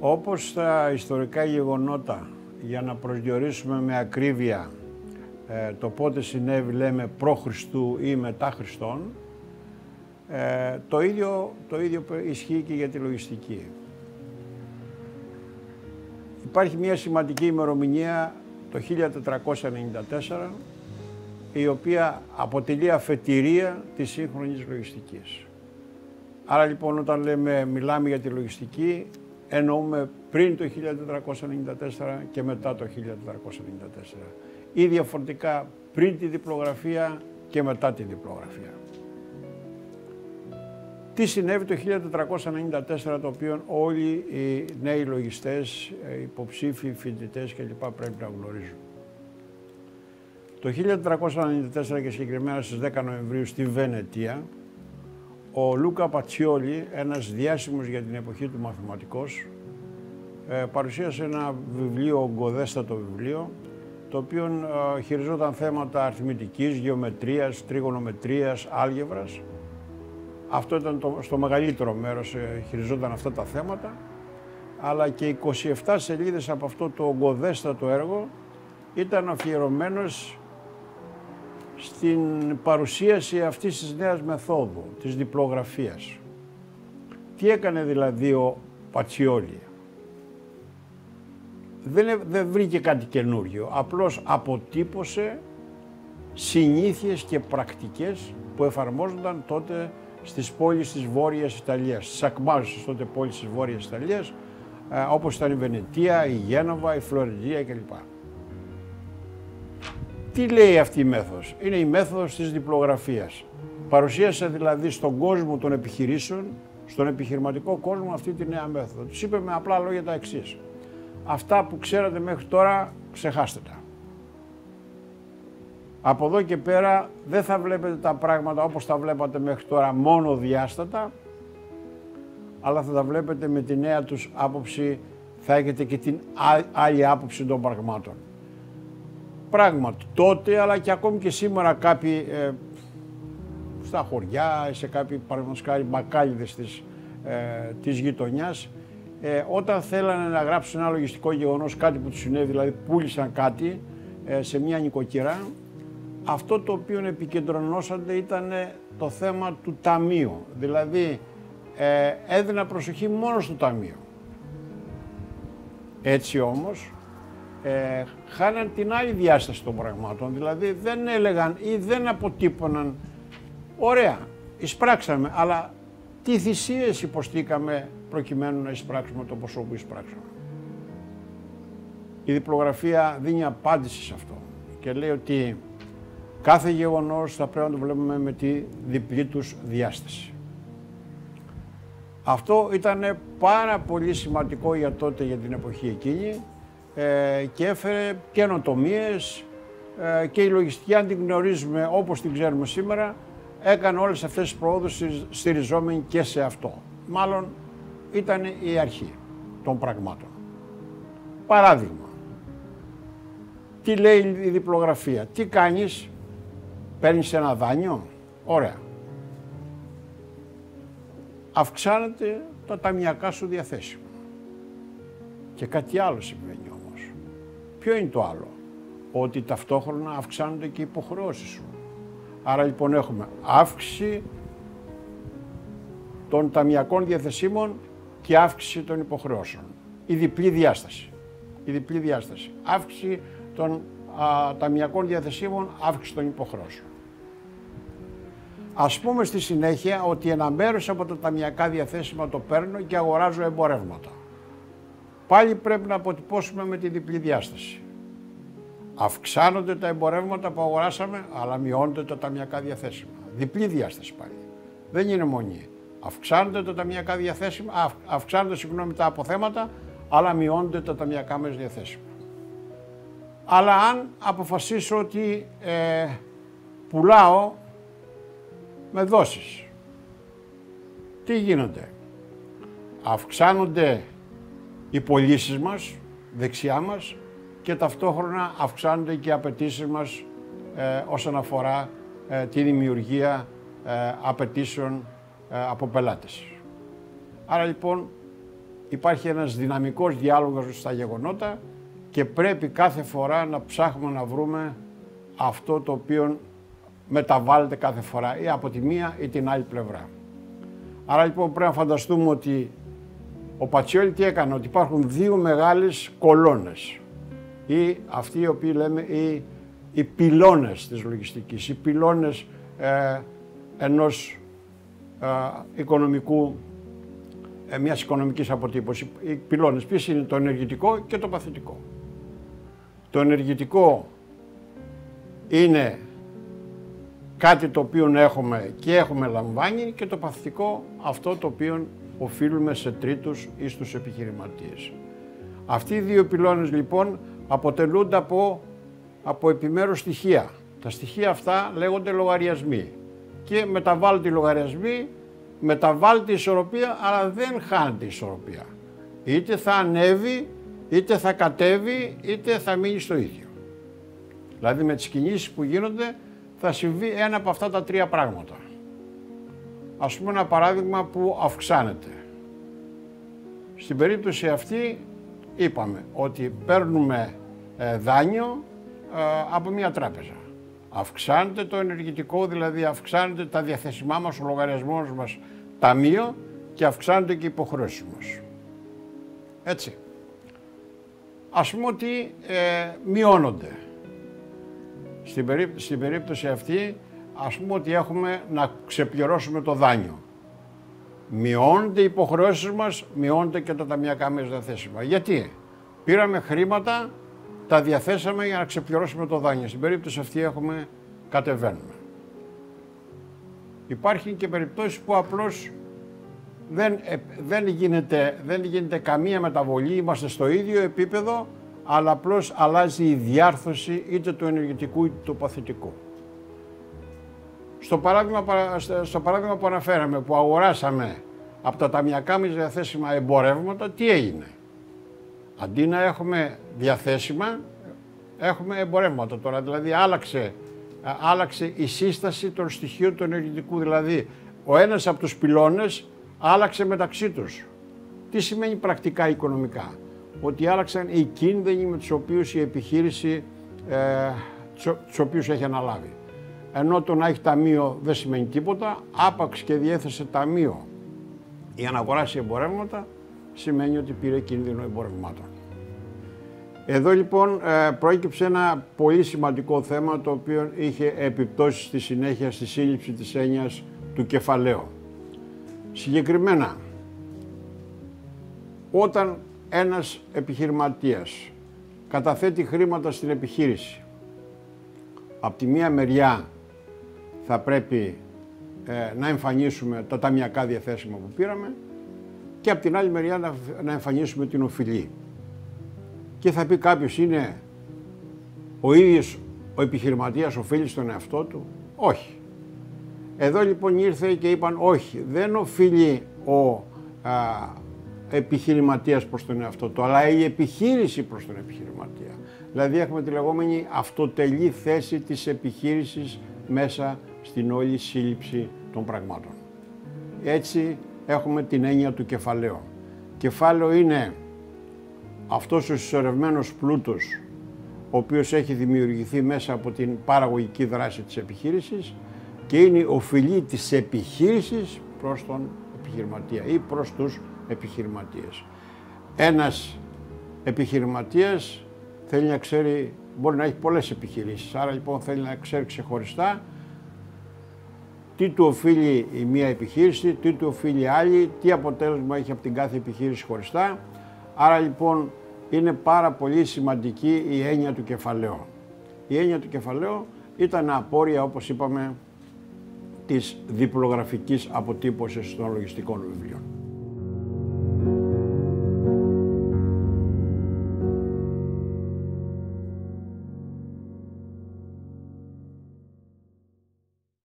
Όπως στα ιστορικά γεγονότα, για να προσδιορίσουμε με ακρίβεια το πότε συνέβη, λέμε π.Χ. ή μετά Χριστόν, το ίδιο ισχύει και για τη λογιστική. Υπάρχει μια σημαντική ημερομηνία, το 1494, η οποία αποτελεί αφετηρία της σύγχρονης λογιστικής. Άρα λοιπόν όταν μιλάμε για τη λογιστική, εννοούμε πριν το 1494 και μετά το 1494. Ή διαφορετικά πριν τη διπλογραφία και μετά τη διπλογραφία. Τι συνέβη το 1494, το οποίο όλοι οι νέοι λογιστές, υποψήφοι, φοιτητές κλπ. Πρέπει να γνωρίζουν. Το 1494 και συγκεκριμένα στις 10 Νοεμβρίου στη Βενετία, ο Λούκα Πατσιόλι, ένας διάσημος για την εποχή του μαθηματικός, παρουσίασε ένα βιβλίο, ογκωδέστατο βιβλίο, το οποίο χειριζόταν θέματα αριθμητικής, γεωμετρίας, τριγωνομετρίας, άλγεβρας. Αυτό ήταν στο μεγαλύτερο μέρος, χειριζόταν αυτά τα θέματα, αλλά και 27 σελίδες από αυτό το ογκωδέστατο έργο ήταν αφιερωμένος στην παρουσίαση αυτής της νέας μεθόδου, της διπλογραφίας. Τι έκανε δηλαδή ο Πατσιόλι? Δεν βρήκε κάτι καινούργιο, απλώς αποτύπωσε συνήθειες και πρακτικές που εφαρμόζονταν τότε στις πόλεις της Βόρειας Ιταλίας, στις ακμάζουσες τότε πόλεις της Βόρειας Ιταλίας, όπως ήταν η Βενετία, η Γένοβα, η Φλωρεντία κλπ. Τι λέει αυτή η μέθοδος? Είναι η μέθοδος της διπλογραφίας. Παρουσίασε δηλαδή στον κόσμο των επιχειρήσεων, στον επιχειρηματικό κόσμο, αυτή τη νέα μέθοδο. Τους είπε με απλά λόγια τα εξής: αυτά που ξέρατε μέχρι τώρα, ξεχάστε τα. Από εδώ και πέρα δεν θα βλέπετε τα πράγματα όπως τα βλέπατε μέχρι τώρα, μόνο διάστατα, αλλά θα τα βλέπετε με τη νέα τους άποψη, θα έχετε και την άλλη άποψη των πραγμάτων. Πράγματι τότε, αλλά και ακόμη και σήμερα κάποιοι στα χωριά, σε κάποιοι παραδείγματος χάρη μπακάλιδες της γειτονιάς, όταν θέλανε να γράψουν ένα λογιστικό γεγονός, κάτι που τους συνέβη, δηλαδή πούλησαν κάτι σε μια νοικοκυρά, αυτό το οποίο επικεντρωνόσατε ήταν το θέμα του ταμείου. Δηλαδή έδινα προσοχή μόνο στο ταμείο. Έτσι όμως χάναν την άλλη διάσταση των πραγμάτων. Δηλαδή δεν έλεγαν ή δεν αποτύπωναν, ωραία, εισπράξαμε, αλλά τι θυσίες υποστήκαμε προκειμένου να εισπράξουμε το ποσό που εισπράξαμε. Η διπλογραφία δίνει απάντηση σε αυτό και λέει ότι κάθε γεγονός θα πρέπει να το βλέπουμε με τη διπλή τους διάσταση. Αυτό ήταν πάρα πολύ σημαντικό για τότε, για την εποχή εκείνη, και έφερε καινοτομίες και η λογιστική, αν την γνωρίζουμε όπως την ξέρουμε σήμερα, έκανε όλες αυτές τις προόδους στηριζόμενοι και σε αυτό. Μάλλον ήταν η αρχή των πραγμάτων. Παράδειγμα, τι λέει η διπλογραφία? Τι κάνεις? Παίρνεις ένα δάνειο? Ωραία. Αυξάνεται τα ταμιακά σου διαθέσιμα. Και κάτι άλλο συμβαίνει όμως. Ποιο είναι το άλλο? Ότι ταυτόχρονα αυξάνονται και οι υποχρεώσεις σου. Άρα λοιπόν έχουμε αύξηση των ταμιακών διαθεσίμων και αύξηση των υποχρεώσεων. Η διπλή διάσταση. Η διπλή διάσταση. Αύξηση των ταμιακών διαθεσίμων, αύξηση των υποχρεώσεων. Ας πούμε στη συνέχεια ότι ένα μέρος από τα ταμιακά διαθέσιμα το παίρνω και αγοράζω εμπορεύματα. Πάλι πρέπει να αποτυπώσουμε με τη διπλή διάσταση. Αυξάνονται τα εμπορεύματα που αγοράσαμε, αλλά μειώνονται τα ταμιακά διαθέσιμα. Διπλή διάσταση πάλι. Δεν είναι μονή. Αυξάνονται τα ταμιακά διαθέσιμα, αυξάνονται τα αποθέματα, αλλά μειώνονται τα ταμιακά μέσα διαθέσιμα. Αλλά αν αποφασίσω ότι πουλάω με δόσεις, τι γίνονται? Αυξάνονται οι πωλήσεις μας, δεξιά μας, και ταυτόχρονα αυξάνονται και οι απαιτήσεις μας όσον αφορά τη δημιουργία απαιτήσεων από πελάτες. Άρα λοιπόν υπάρχει ένας δυναμικός διάλογος στα γεγονότα και πρέπει κάθε φορά να ψάχνουμε να βρούμε αυτό το οποίο μεταβάλλεται κάθε φορά ή από τη μία ή την άλλη πλευρά. Άρα λοιπόν πρέπει να φανταστούμε ότι ο Πατσιόλι τι έκανε, ότι υπάρχουν δύο μεγάλες κολόνες ή αυτοί οι οποίοι λέμε οι πυλώνες της λογιστικής, οι πυλώνες ενός οικονομικού, μιας οικονομικής αποτύπωσης. Οι πυλώνες ποιες είναι? Το ενεργητικό και το παθητικό. Το ενεργητικό είναι κάτι το οποίο έχουμε και έχουμε λαμβάνει, και το παθητικό αυτό το οποίο οφείλουμε σε τρίτους ή στους επιχειρηματίες. Αυτοί οι δύο πυλώνες λοιπόν αποτελούνται από επιμέρους στοιχεία. Τα στοιχεία αυτά λέγονται λογαριασμοί και μεταβάλλονται οι λογαριασμοί, μεταβάλλεται η ισορροπία, αλλά δεν χάνεται η ισορροπία. Είτε θα ανέβει, είτε θα κατέβει, είτε θα μείνει στο ίδιο. Δηλαδή με τις κινήσεις που γίνονται θα συμβεί ένα από αυτά τα τρία πράγματα. Ας πούμε ένα παράδειγμα που αυξάνεται. Στην περίπτωση αυτή είπαμε ότι παίρνουμε δάνειο από μια τράπεζα. Αυξάνεται το ενεργητικό, δηλαδή αυξάνεται τα διαθέσιμά μας, ο λογαριασμός μας ταμείο, και αυξάνεται και οι υποχρεώσεις μας. Έτσι. Ας πούμε ότι μειώνονται. Στην περίπτωση αυτή, ας πούμε ότι έχουμε να ξεπληρώσουμε το δάνειο. Μειώνονται οι υποχρεώσεις μας, μειώνονται και τα ταμιακά μας διαθέσιμα. Γιατί? Πήραμε χρήματα, τα διαθέσαμε για να ξεπληρώσουμε το δάνειο. Στην περίπτωση αυτή κατεβαίνουμε. Υπάρχει και περιπτώσεις που απλώς δεν γίνεται καμία μεταβολή, είμαστε στο ίδιο επίπεδο, αλλά απλώς αλλάζει η διάρθρωση είτε του ενεργητικού είτε του παθητικού. Στο παράδειγμα που αναφέραμε, που αγοράσαμε από τα ταμιακά μας διαθέσιμα εμπορεύματα, τι έγινε? Αντί να έχουμε διαθέσιμα, έχουμε εμπορεύματα τώρα, δηλαδή άλλαξε η σύσταση των στοιχείων του ενεργητικού, δηλαδή ο ένας από τους πυλώνες άλλαξε μεταξύ τους. Τι σημαίνει πρακτικά οικονομικά? Ότι άλλαξαν οι κίνδυνοι με τους οποίους η επιχείρηση τους οποίους έχει αναλάβει. Ενώ το να έχει ταμείο δεν σημαίνει τίποτα, άπαξ και διέθεσε ταμείο για να αγοράσει εμπορεύματα, σημαίνει ότι πήρε κίνδυνο εμπορευμάτων. Εδώ λοιπόν προέκυψε ένα πολύ σημαντικό θέμα, το οποίο είχε επιπτώσεις στη συνέχεια στη σύλληψη της έννοιας του κεφαλαίου. Συγκεκριμένα, όταν ένας επιχειρηματίας καταθέτει χρήματα στην επιχείρηση, από τη μία μεριά θα πρέπει να εμφανίσουμε τα ταμιακά διαθέσιμα που πήραμε και από την άλλη μεριά να εμφανίσουμε την οφειλή. Και θα πει κάποιος, είναι ο ίδιος ο επιχειρηματίας οφείλει στον εαυτό του? Όχι. Εδώ λοιπόν ήρθε και είπαν όχι, δεν οφείλει ο επιχειρηματίας προς τον εαυτό του, αλλά η επιχείρηση προς τον επιχειρηματία. Δηλαδή έχουμε τη λεγόμενη αυτοτελή θέση της επιχείρησης μέσα στην όλη σύλληψη των πραγμάτων. Έτσι έχουμε την έννοια του κεφαλαίου. Κεφάλαιο είναι αυτός ο συσσωρευμένος πλούτος, ο οποίος έχει δημιουργηθεί μέσα από την παραγωγική δράση της επιχείρησης και είναι η οφειλή της επιχείρησης προς τον επιχειρηματία ή προς τους επιχειρηματίες. Ένας επιχειρηματίας θέλει να ξέρει, μπορεί να έχει πολλές επιχειρήσεις, άρα λοιπόν θέλει να ξέρει ξεχωριστά τι του οφείλει η μία επιχείρηση, τι του οφείλει η άλλη, τι αποτέλεσμα έχει από την κάθε επιχείρηση χωριστά. Άρα λοιπόν είναι πάρα πολύ σημαντική η έννοια του κεφαλαίου. Η έννοια του κεφαλαίου ήταν απόρρια, όπως είπαμε, της διπλογραφικής αποτύπωσης των λογιστικών βιβλίων.